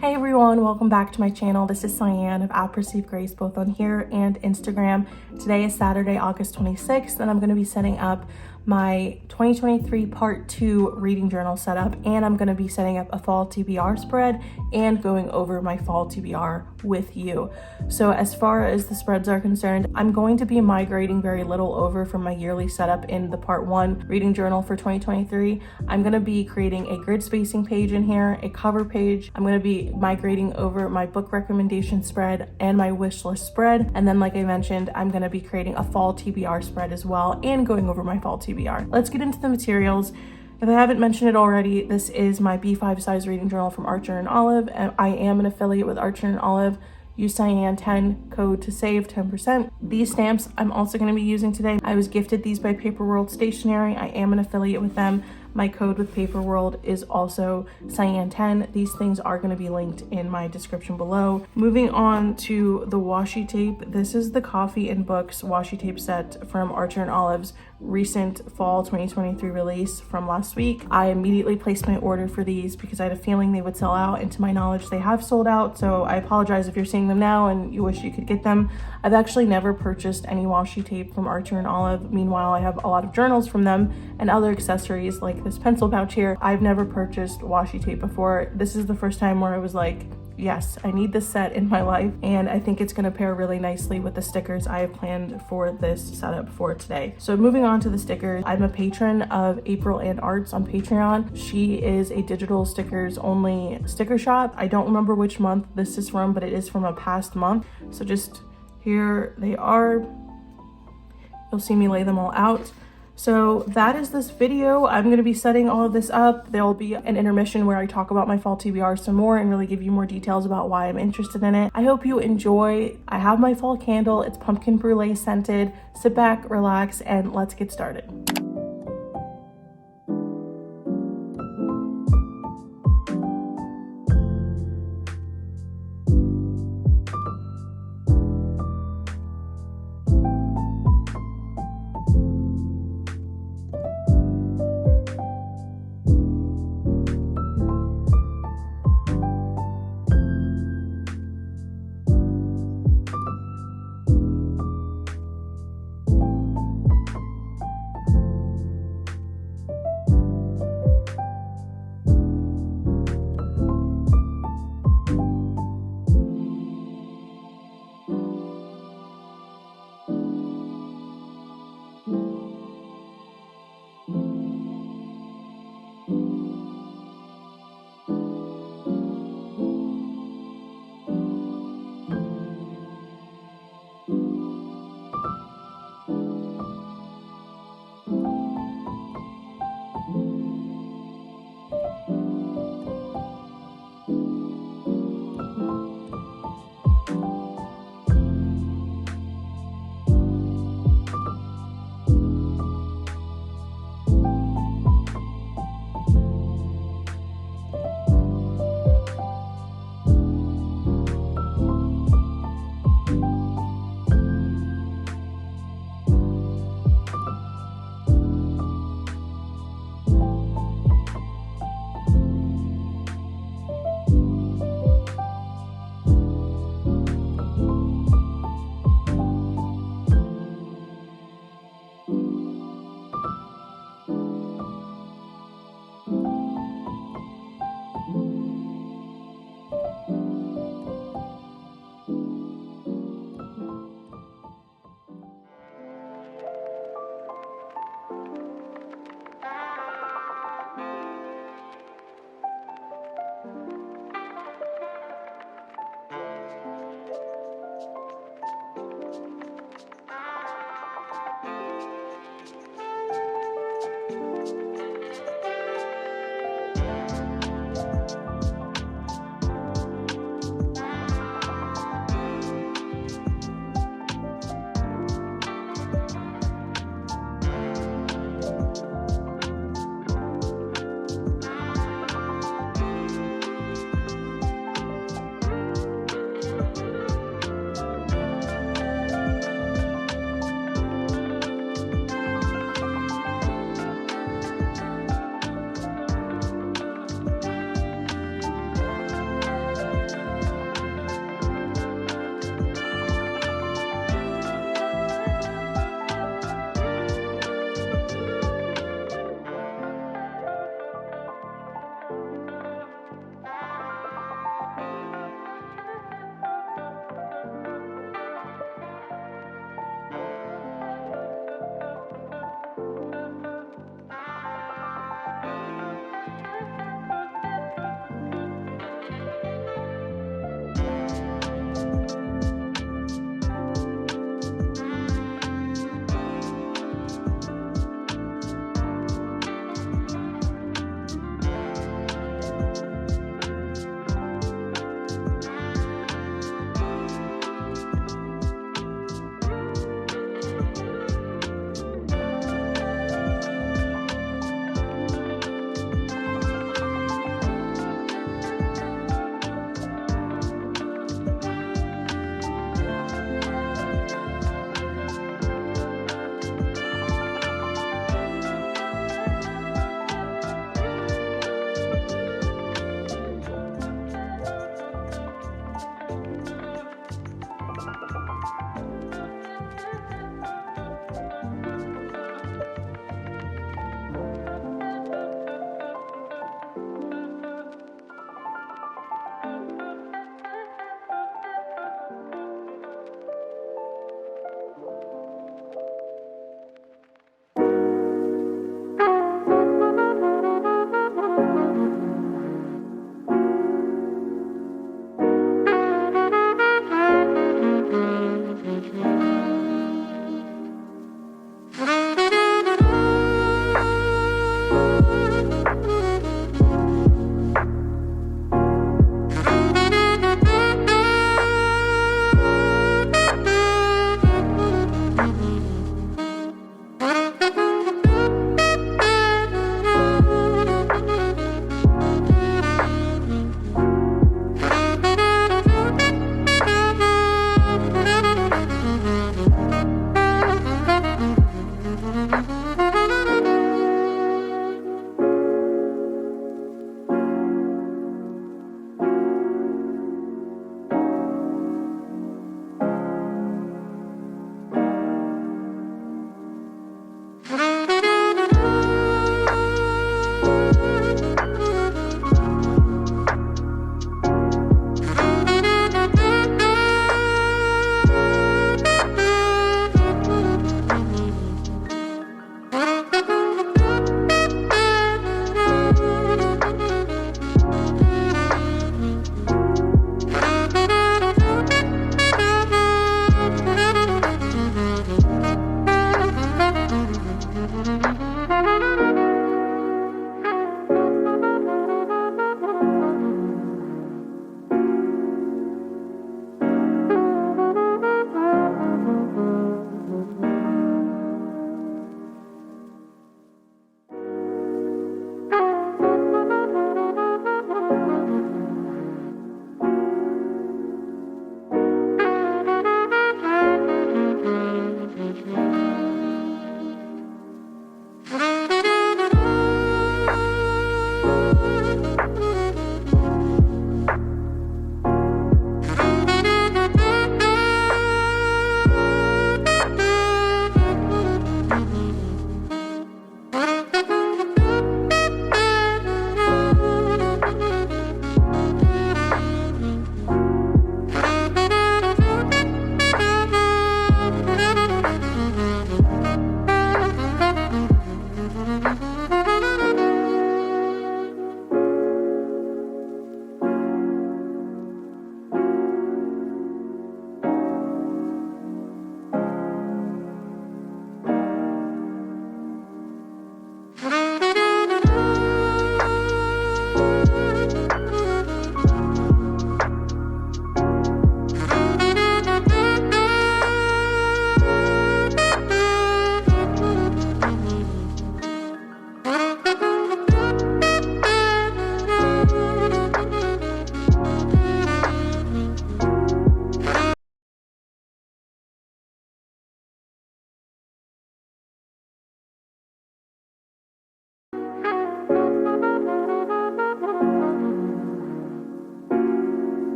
Hey everyone, welcome back to my channel. This is Cyan of At Perceived Grace, both on here and Instagram. Today is Saturday, August 26th, and I'm going to be setting up my 2023 part 2 reading journal setup, and I'm going to be setting up a fall TBR spread and going over my fall TBR with you. So as far as the spreads are concerned, I'm going to be migrating very little over from my yearly setup in the part 1 reading journal for 2023. I'm going to be creating a grid spacing page in here, a cover page. I'm going to be migrating over my book recommendation spread and my wish list spread, and then like I mentioned, I'm going to be creating a fall TBR spread as well and going over my fall TBR. Let's get into the materials. If I haven't mentioned it already, this is my B5 size reading journal from Archer and Olive, and I am an affiliate with Archer and Olive. Use Cyan10 code to save 10%. These stamps I'm also going to be using today. I was gifted these by Paper World Stationery. I am an affiliate with them. My code with Paper World is also Cyan10. These things are going to be linked in my description below. Moving on to the washi tape. This is the Coffee and Books washi tape set from Archer and Olive's recent fall 2023 release from last week. I immediately placed my order for these because I had a feeling they would sell out, and to my knowledge they have sold out, so I apologize if you're seeing them now and you wish you could get them. I've actually never purchased any washi tape from Archer and Olive. Meanwhile, I have a lot of journals from them and other accessories like this pencil pouch here. I've never purchased washi tape before. This is the first time where I was like, yes, I need this set in my life, and I think it's going to pair really nicely with the stickers I have planned for this setup for today. So moving on to the stickers, I'm a patron of April and Arts on Patreon. She is a digital stickers only sticker shop. I don't remember which month this is from, but it is from a past month. So just here they are. You'll see me lay them all out. So that is this video. I'm going to be setting all of this up. There'll be an intermission where I talk about my fall TBR some more and really give you more details about why I'm interested in it. I hope you enjoy. I have my fall candle. It's pumpkin brulee scented. Sit back, relax, and let's get started.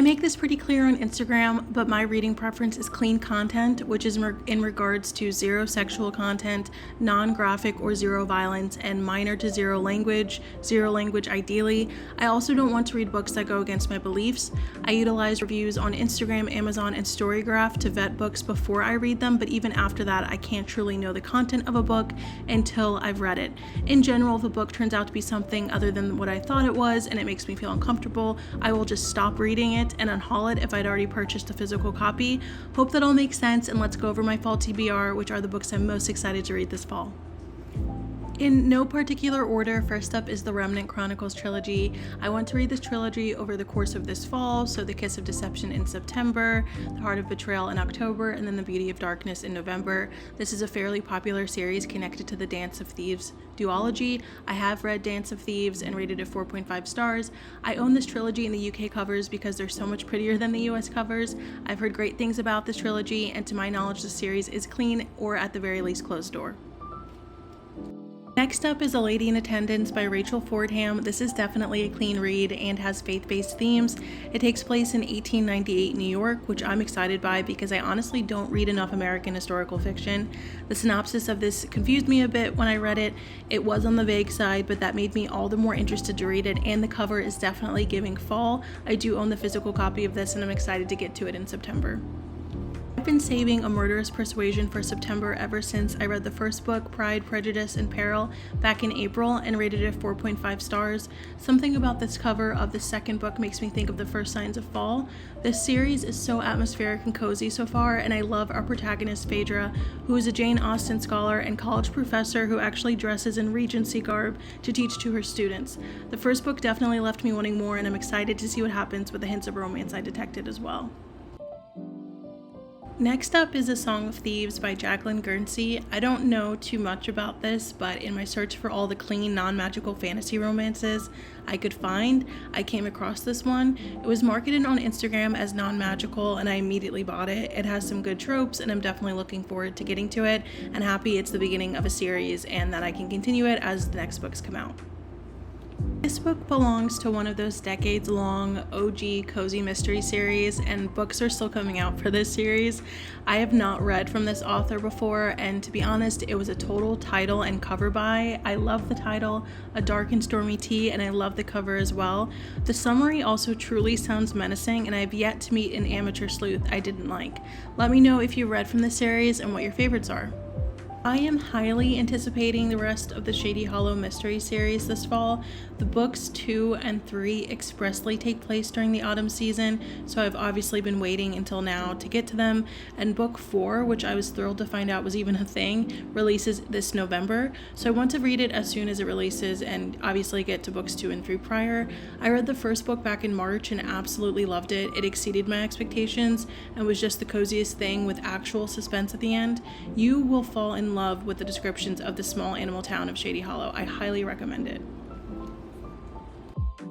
make this pretty clear on Instagram, but my reading preference is clean content, which is in regards to zero sexual content, non-graphic or zero violence, and minor to zero language ideally. I also don't want to read books that go against my beliefs. I utilize reviews on Instagram, Amazon, and Storygraph to vet books before I read them, but even after that, I can't truly know the content of a book until I've read it. In general, if a book turns out to be something other than what I thought it was and it makes me feel uncomfortable, I will just stop reading it and unhaul it if I'd already purchased a physical copy. Hope that all makes sense, and let's go over my fall TBR, which are the books I'm most excited to read this fall. In no particular order, first up is the Remnant Chronicles trilogy. I want to read this trilogy over the course of this fall, so The Kiss of Deception in September, The Heart of Betrayal in October, and then The Beauty of Darkness in November. This is a fairly popular series connected to the Dance of Thieves duology. I have read Dance of Thieves and rated it 4.5 stars. I own this trilogy in the UK covers because they're so much prettier than the US covers. I've heard great things about this trilogy, and to my knowledge, the series is clean or at the very least closed door. Next up is A Lady in Attendance by Rachel Fordham. This is definitely a clean read and has faith-based themes. It takes place in 1898 New York, which I'm excited by because I honestly don't read enough American historical fiction. The synopsis of this confused me a bit when I read it. It was on the vague side, but that made me all the more interested to read it, and the cover is definitely giving fall. I do own the physical copy of this, and I'm excited to get to it in September. I've been saving A Murderous Persuasion for September ever since I read the first book, Pride, Prejudice, and Peril, back in April and rated it 4.5 stars. Something about this cover of the second book makes me think of the first signs of fall. This series is so atmospheric and cozy so far, and I love our protagonist Phaedra, who is a Jane Austen scholar and college professor who actually dresses in Regency garb to teach to her students. The first book definitely left me wanting more, and I'm excited to see what happens with the hints of romance I detected as well. Next up is A Song of Thieves by Jacqueline Guernsey. I don't know too much about this, but in my search for all the clean, non-magical fantasy romances I could find, I came across this one. It was marketed on Instagram as non-magical, and I immediately bought it. It has some good tropes, and I'm definitely looking forward to getting to it, and happy it's the beginning of a series and that I can continue it as the next books come out. This book belongs to one of those decades-long OG cozy mystery series, and books are still coming out for this series. I have not read from this author before, and to be honest, it was a total title and cover buy. I love the title, A Dark and Stormy Tea, and I love the cover as well. The summary also truly sounds menacing, and I have yet to meet an amateur sleuth I didn't like. Let me know if you read from the series and what your favorites are. I am highly anticipating the rest of the Shady Hollow mystery series this fall. The books 2 and 3 expressly take place during the autumn season, so I've obviously been waiting until now to get to them, and book 4, which I was thrilled to find out was even a thing, releases this November, so I want to read it as soon as it releases and obviously get to books 2 and 3 prior. I read the first book back in March and absolutely loved it. It exceeded my expectations and was just the coziest thing with actual suspense at the end. You will fall in love with the descriptions of the small animal town of Shady Hollow. I highly recommend it.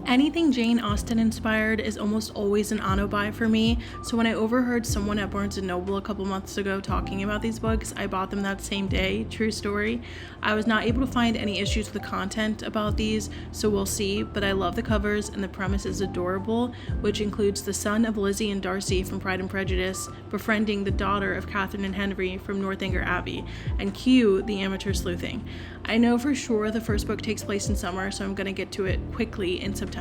Anything Jane Austen inspired is almost always an auto buy for me, so when I overheard someone at Barnes & Noble a couple months ago talking about these books, I bought them that same day. True story. I was not able to find any issues with the content about these, so we'll see, but I love the covers and the premise is adorable, which includes the son of Lizzie and Darcy from Pride and Prejudice befriending the daughter of Catherine and Henry from Northanger Abbey, and cue the amateur sleuthing. I know for sure the first book takes place in summer, so I'm going to get to it quickly in September.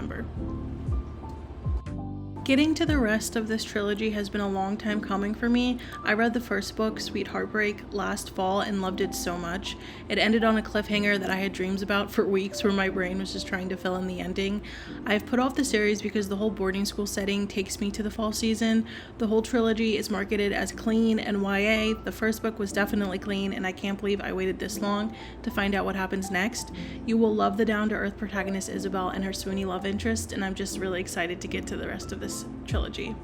Getting to the rest of this trilogy has been a long time coming for me. I read the first book, Sweet Heartbreak, last fall and loved it so much. It ended on a cliffhanger that I had dreams about for weeks where my brain was just trying to fill in the ending. I've put off the series because the whole boarding school setting takes me to the fall season. The whole trilogy is marketed as clean and YA. The first book was definitely clean, and I can't believe I waited this long to find out what happens next. You will love the down-to-earth protagonist Isabel and her swoony love interest, and I'm just really excited to get to the rest of this trilogy.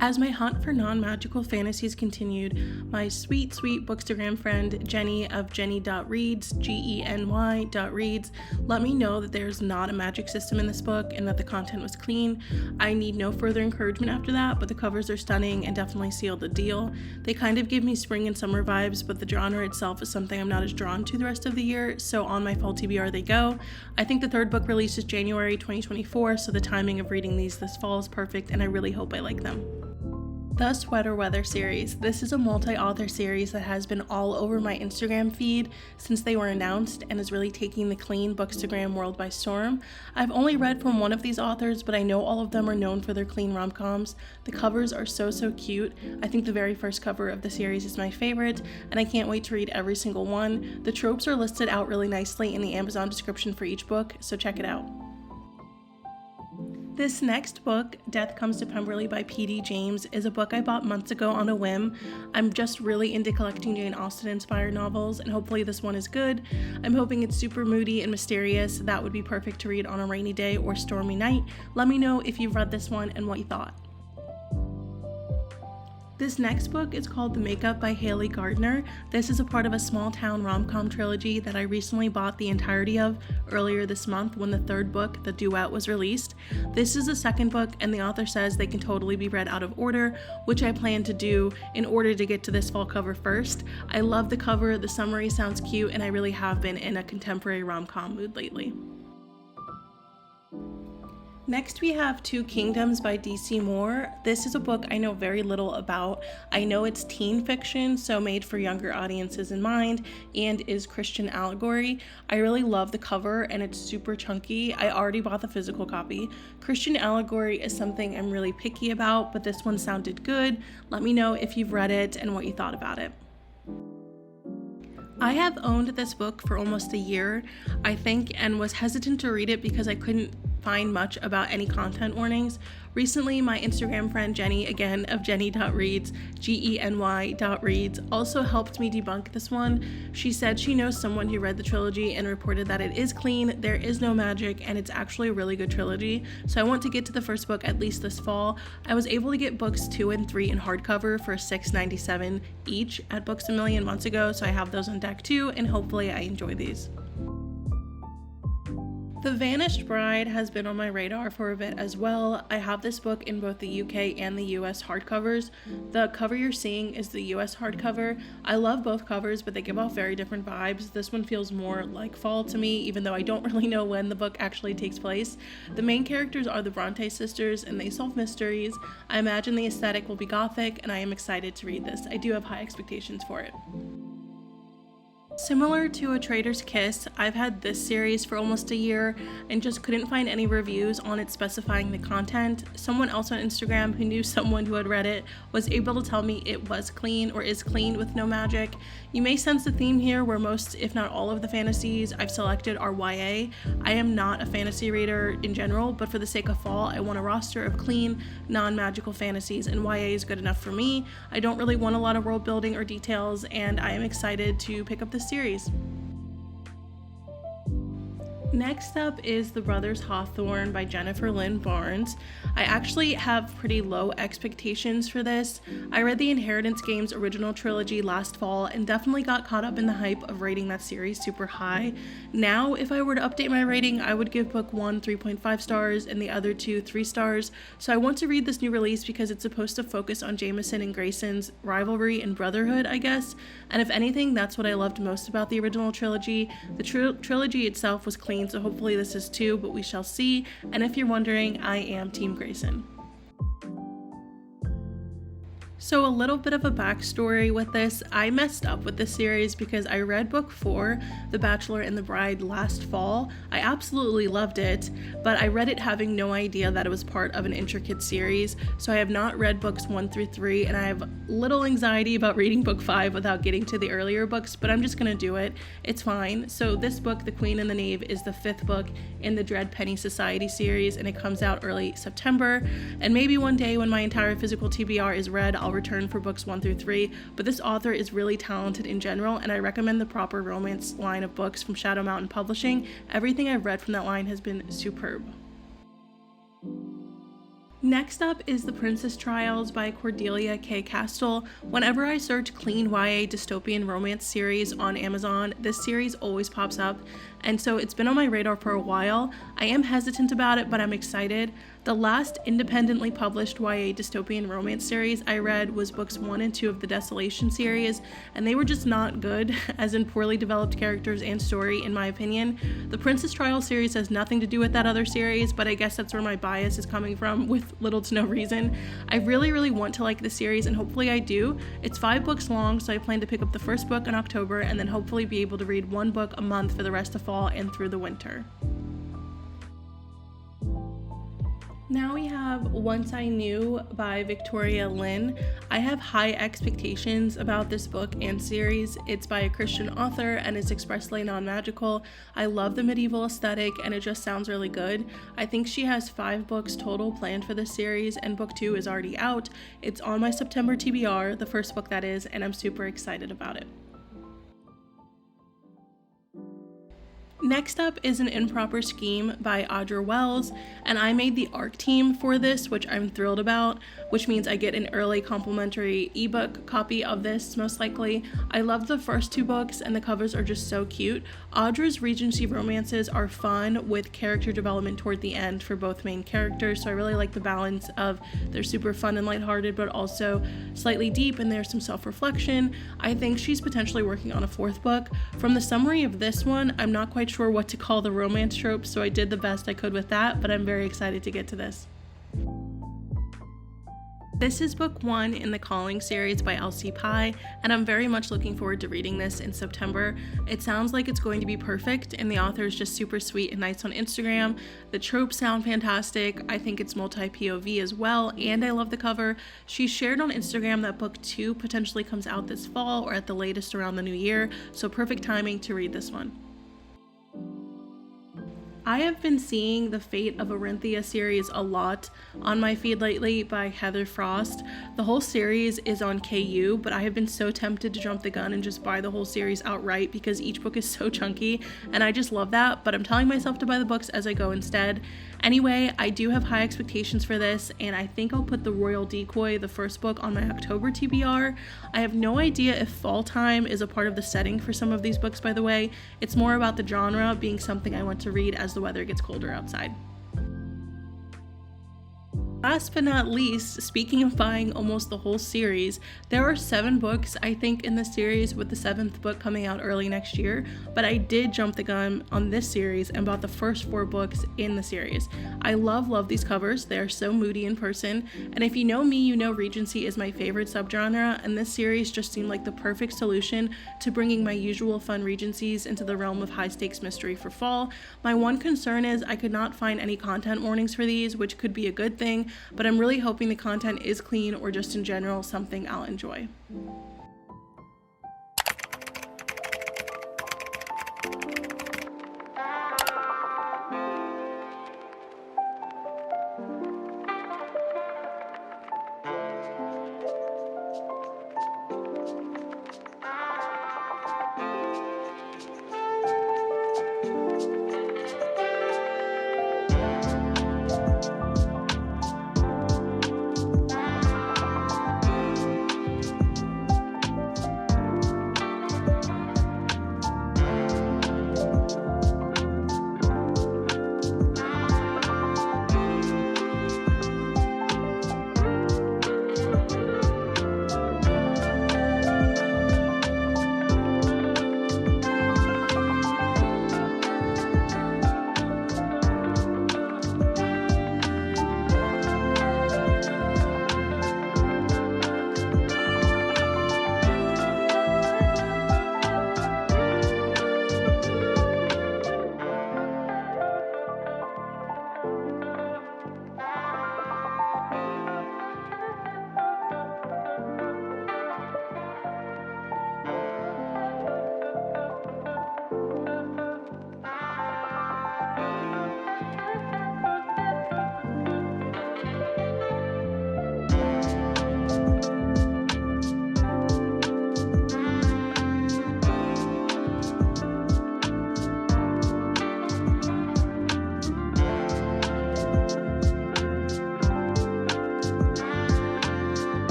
As my hunt for non-magical fantasies continued, my sweet bookstagram friend Jenny of jenny.reads, Geny.reads, let me know that there's not a magic system in this book and that the content was clean. I need no further encouragement after that, but the covers are stunning and definitely sealed the deal. They kind of give me spring and summer vibes, but the genre itself is something I'm not as drawn to the rest of the year, so on my fall TBR they go. I think the third book releases January 2024, so the timing of reading these this fall is perfect, and I really hope I like them. The Sweater Weather series. This is a multi-author series that has been all over my Instagram feed since they were announced and is really taking the clean bookstagram world by storm. I've only read from one of these authors, but I know all of them are known for their clean rom-coms. The covers are so cute. I think the very first cover of the series is my favorite, and I can't wait to read every single one. The tropes are listed out really nicely in the Amazon description for each book, so check it out. This next book, Death Comes to Pemberley by P.D. James, is a book I bought months ago on a whim. I'm just really into collecting Jane Austen-inspired novels, and hopefully this one is good. I'm hoping it's super moody and mysterious. That would be perfect to read on a rainy day or stormy night. Let me know if you've read this one and what you thought. This next book is called The Makeup by Haley Gardner. This is a part of a small town rom-com trilogy that I recently bought the entirety of earlier this month when the third book, The Duet, was released. This is the second book, and the author says they can totally be read out of order, which I plan to do in order to get to this fall cover first. I love the cover, the summary sounds cute, and I really have been in a contemporary rom-com mood lately. Next we have Two Kingdoms by D.C. Moore. This is a book I know very little about. I know it's teen fiction, so made for younger audiences in mind, and is Christian allegory. I really love the cover and it's super chunky. I already bought the physical copy. Christian allegory is something I'm really picky about, but this one sounded good. Let me know if you've read it and what you thought about it. I have owned this book for almost a year, I think, and was hesitant to read it because I couldn't find much about any content warnings. Recently, my Instagram friend Jenny, again of Jenny.reads, Geny.reads, also helped me debunk this one. She said she knows someone who read the trilogy and reported that it is clean, there is no magic, and it's actually a really good trilogy. So I want to get to the first book at least this fall. I was able to get books 2 and 3 in hardcover for $6.97 each at Books A Million months ago, so I have those on deck too, and hopefully I enjoy these. The Vanished Bride has been on my radar for a bit as well. I have this book in both the UK and the US hardcovers. The cover you're seeing is the US hardcover. I love both covers, but they give off very different vibes. This one feels more like fall to me, even though I don't really know when the book actually takes place. The main characters are the Bronte sisters, and they solve mysteries. I imagine the aesthetic will be gothic, and I am excited to read this. I do have high expectations for it. Similar to A Trader's Kiss, I've had this series for almost a year and just couldn't find any reviews on it specifying the content. Someone else on Instagram who knew someone who had read it was able to tell me it was clean or is clean with no magic. You may sense the theme here where most, if not all of the fantasies I've selected are YA. I am not a fantasy reader in general, but for the sake of fall, I want a roster of clean, non-magical fantasies, and YA is good enough for me. I don't really want a lot of world building or details, and I am excited to pick up this series. Next up is The Brothers Hawthorne by Jennifer Lynn Barnes. I actually have pretty low expectations for this. I read the Inheritance Games original trilogy last fall and definitely got caught up in the hype of rating that series super high. Now, if I were to update my rating, I would give book 1 3.5 stars and the other 2 3 stars. So I want to read this new release because it's supposed to focus on Jameson and Grayson's rivalry and brotherhood, I guess. And if anything, that's what I loved most about the original trilogy. The trilogy itself was clean, so hopefully this is too, but we shall see. And if you're wondering, I am Team Grayson. So a little bit of a backstory with this. I messed up with this series because I read book 4, The Bachelor and the Bride, last fall. I absolutely loved it, but I read it having no idea that it was part of an intricate series. So I have not read books 1 through 3, and I have little anxiety about reading book 5 without getting to the earlier books, but I'm just gonna do it. It's fine. So this book, The Queen and the Knave, is the 5th book in the Dread Penny Society series, and it comes out early September. And maybe one day when my entire physical TBR is read, I'll return for books 1 through 3, but this author is really talented in general, and I recommend the Proper Romance line of books from Shadow Mountain Publishing. Everything I've read from that line has been superb. Next up is The Princess Trials by Cordelia K. Castell. Whenever I search clean YA dystopian romance series on Amazon, this series always pops up, and so it's been on my radar for a while. I am hesitant about it, but I'm excited. The last independently published YA dystopian romance series I read was books 1 and 2 of the Desolation series, and they were just not good, as in poorly developed characters and story, in my opinion. The Princess Trials series has nothing to do with that other series, but I guess that's where my bias is coming from, with little to no reason. I really want to like the series, and hopefully I do. It's 5 books long, so I plan to pick up the first book in October and then hopefully be able to read 1 book a month for the rest of fall and through the winter. Now we have Once I Knew by Victoria Lynn. I have high expectations about this book and series. It's by a Christian author and is expressly non-magical. I love the medieval aesthetic and it just sounds really good. I think she has 5 books total planned for this series and book 2 is already out. It's on my September TBR, the first book that is, and I'm super excited about it. Next up is An Improper Scheme by Audra Wells, and I made the ARC team for this, which I'm thrilled about, which means I get an early complimentary ebook copy of this, most likely. I love the first 2 books, and the covers are just so cute. Audra's Regency romances are fun with character development toward the end for both main characters, so I really like the balance of they're super fun and lighthearted, but also slightly deep, and there's some self-reflection. I think she's potentially working on a 4th book. From the summary of this one, I'm not quite sure what to call the romance trope, so I did the best I could with that, but I'm very excited to get to this. This is book 1 in the Calling series by Elsie Pye, and I'm very much looking forward to reading this in September. It sounds like it's going to be perfect, and the author is just super sweet and nice on Instagram. The tropes sound fantastic. I think it's multi-POV as well, and I love the cover. She shared on Instagram that book 2 potentially comes out this fall or at the latest around the new year, so perfect timing to read this one. I have been seeing the Fate of Orinthia series a lot on my feed lately by Heather Frost. The whole series is on KU, but I have been so tempted to jump the gun and just buy the whole series outright because each book is so chunky, and I just love that, but I'm telling myself to buy the books as I go instead. Anyway, I do have high expectations for this, and I think I'll put The Royal Decoy, the first book, on my October TBR. I have no idea if fall time is a part of the setting for some of these books, by the way. It's more about the genre being something I want to read as the weather gets colder outside. Last but not least, speaking of buying almost the whole series, there are 7 books I think in the series, with the 7th book coming out early next year, but I did jump the gun on this series and bought the first 4 books in the series. I love these covers. They are so moody in person, and if you know me, you know Regency is my favorite subgenre, and this series just seemed like the perfect solution to bringing my usual fun Regencies into the realm of high-stakes mystery for fall. My one concern is I could not find any content warnings for these, which could be a good thing, but I'm really hoping the content is clean or just in general something I'll enjoy.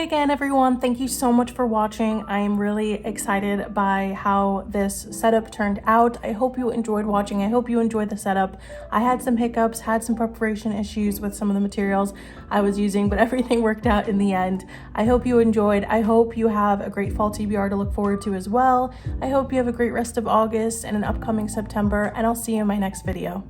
again, everyone. Thank you so much for watching. I am really excited by how this setup turned out. I hope you enjoyed watching. I hope you enjoyed the setup. I had some hiccups, had some preparation issues with some of the materials I was using, but everything worked out in the end. I hope you enjoyed. I hope you have a great fall TBR to look forward to as well. I hope you have a great rest of August and an upcoming September, and I'll see you in my next video.